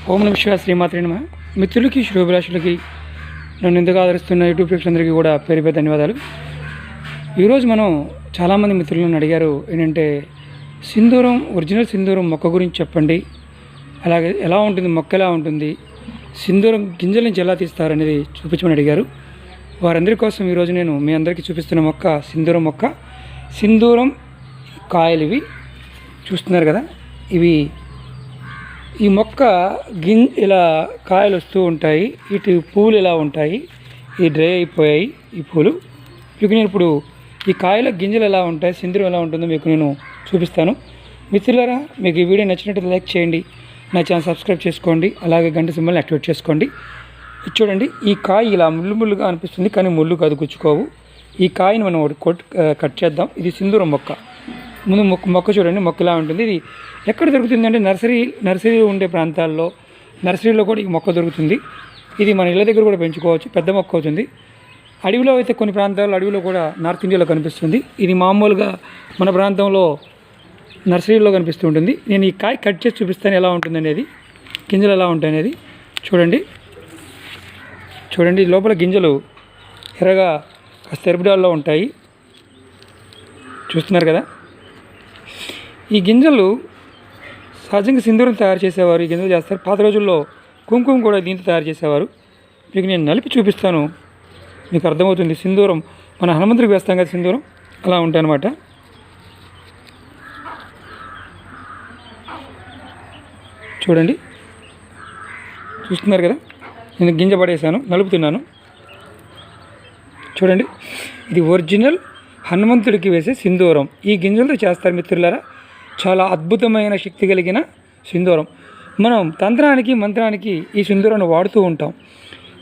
ఓం నమః శివాయ శ్రీమాత్రే నమః. మిత్రులకి శుభాభిలాషులకి నన్ను ఎందుకు ఆదరిస్తున్న యూట్యూబ్ ప్రేక్షకులందరికీ కూడా పేరు పేరు ధన్యవాదాలు. ఈరోజు మనం చాలామంది మిత్రులను అడిగారు ఏంటంటే సింధూరం ఒరిజినల్ సింధూరం మొక్క గురించి చెప్పండి, అలాగే ఎలా ఉంటుంది మొక్క, ఎలా ఉంటుంది, సింధూరం గింజల నుంచి ఎలా తీస్తారు అనేది చూపించమని అడిగారు. వారందరి కోసం ఈరోజు నేను మీ అందరికీ చూపిస్తున్న మొక్క సింధూరం మొక్క. సింధూరం కాయలు ఇవి చూస్తున్నారు కదా. ఇవి ఈ మొక్క ఇలా కాయలు వస్తూ ఉంటాయి, ఇటు పూలు ఇలా ఉంటాయి, ఇది డ్రై అయిపోయాయి ఈ పూలు. మీకు నేను ఇప్పుడు ఈ కాయల గింజలు ఎలా ఉంటాయి, సింధూరం ఎలా ఉంటుందో మీకు నేను చూపిస్తాను. మిత్రులారా, మీకు ఈ వీడియో నచ్చినట్లయితే లైక్ చేయండి, నా ఛానల్ సబ్స్క్రైబ్ చేసుకోండి, అలాగే గంట సింబల్ని యాక్టివేట్ చేసుకోండి. చూడండి, ఈ కాయ ఇలా ముళ్ళుగా అనిపిస్తుంది కానీ ముళ్ళు కాదు, గుచ్చుకోవు. ఈ కాయని మనం కట్ చేద్దాం. ఇది సింధూరం మొక్క. ముందు మొక్క చూడండి, మొక్క ఇలా ఉంటుంది. ఇది ఎక్కడ దొరుకుతుంది అంటే నర్సరీ ఉండే ప్రాంతాల్లో, నర్సరీలో కూడా ఈ మొక్క దొరుకుతుంది. ఇది మన ఇళ్ళ దగ్గర కూడా పెంచుకోవచ్చు, పెద్ద మొక్క అవుతుంది. అడవిలో అయితే కొన్ని ప్రాంతాల్లో, అడవిలో కూడా నార్త్ ఇండియాలో కనిపిస్తుంది. ఇది మామూలుగా మన ప్రాంతంలో నర్సరీలో కనిపిస్తూ ఉంటుంది. నేను ఈ కాయ కట్ చేసి చూపిస్తాను ఎలా ఉంటుంది అనేది, గింజలు ఎలా ఉంటాయి అనేది. చూడండి లోపల గింజలు ఎర్రగా ఎరుపుడాల్లో ఉంటాయి, చూస్తున్నారు కదా. ఈ గింజలు సహజంగా సింధూరం తయారు చేసేవారు, ఈ గింజలు చేస్తారు. పాత రోజుల్లో కుంకుమ కూడా దీంతో తయారు చేసేవారు. మీకు నేను నలిపి చూపిస్తాను, మీకు అర్థమవుతుంది. సింధూరం మన హనుమంతుడికి వేస్తాం కదా సింధూరం, అలా ఉంటాయి అన్నమాట. చూడండి, చూస్తున్నారు కదా. నేను గింజ పడేసాను, నలుపుతున్నాను. చూడండి, ఇది ఒరిజినల్ హనుమంతుడికి వేసే సింధూరం. ఈ గింజలతో చేస్తారు మిత్రులారా. చాలా అద్భుతమైన శక్తి కలిగిన సింధూరం. మనం తంత్రానికి మంత్రానికి ఈ సింధూరాన్ని వాడుతూ ఉంటాం.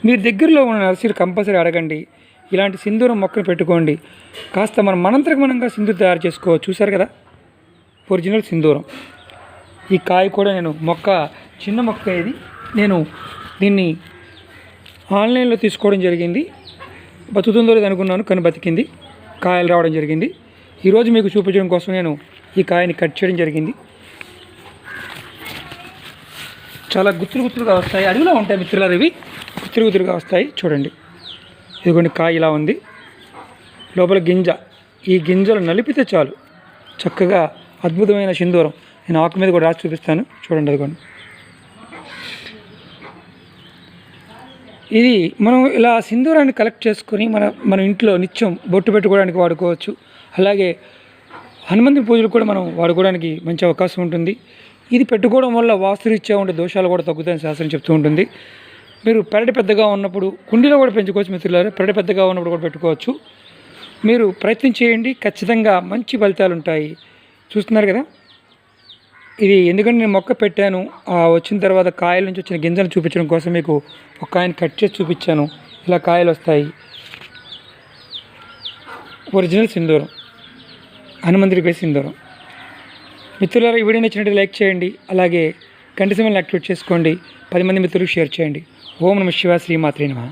మీరు దగ్గరలో ఉన్న నర్సరీ కంపల్సరీ అడగండి, ఇలాంటి సింధూరం మొక్కను పెట్టుకోండి. కాస్త మనం మనంతరమనంగా సింధూరం తయారు చేసుకోవచ్చు. చూసారు కదా, ఒరిజినల్ సింధూరం. ఈ కాయ కూడా నేను చిన్న మొక్క ఇది. నేను దీన్ని ఆన్లైన్లో తీసుకోవడం జరిగింది. బతుకుతుందో లేదు అనుకున్నాను, కానీ బతికింది, కాయలు రావడం జరిగింది. ఈరోజు మీకు చూపించడం కోసం నేను ఈ కాయని కట్ చేయడం జరిగింది. చాలా గుత్తులుగా వస్తాయి, అడవిలో ఉంటాయి మిత్రులారు. ఇవి గుత్తులుగా వస్తాయి. చూడండి, ఇదిగోండి కాయ ఇలా ఉంది, లోపల గింజ. ఈ గింజలు నలిపితే చాలు చక్కగా అద్భుతమైన సింధూరం. నేను ఆకు మీద కూడా రాసి చూపిస్తాను. చూడండి, అదిగోండి. ఇది మనం ఇలా సింధూరాన్ని కలెక్ట్ చేసుకొని మన ఇంట్లో నిత్యం బొట్టు పెట్టుకోవడానికి వాడుకోవచ్చు. అలాగే హనుమంతుని పూజలు కూడా మనం వాడుకోవడానికి మంచి అవకాశం ఉంటుంది. ఇది పెట్టుకోవడం వల్ల వాస్తురీత్యా ఉండే దోషాలు కూడా తగ్గుతాయని శాస్త్రం చెప్తూ ఉంటుంది. మీరు పెరటి పెద్దగా ఉన్నప్పుడు కుండీలో కూడా పెంచుకోవచ్చు మిత్రులారా. పెరటి పెద్దగా ఉన్నప్పుడు కూడా పెట్టుకోవచ్చు. మీరు ప్రయత్నం చేయండి, ఖచ్చితంగా మంచి ఫలితాలు ఉంటాయి. చూస్తున్నారు కదా. ఇది ఎందుకంటే నేను మొక్క పెట్టాను, వచ్చిన తర్వాత కాయల నుంచి వచ్చిన గింజలు చూపించడం కోసం మీకు ఒక కాయని కట్ చేసి చూపించాను. ఇలా కాయలు వస్తాయి. ఒరిజినల్ సింధూరం, హనుమంతుడికి వేసే సింధూరం. మిత్రులారా, ఈ వీడియో నచ్చినట్టు లైక్ చేయండి, అలాగే గంట సింబల్ని యాక్టివేట్ చేసుకోండి, 10 మంది మిత్రులకు షేర్ చేయండి. ఓం నమః శివాయ శ్రీమాత్రే నమః.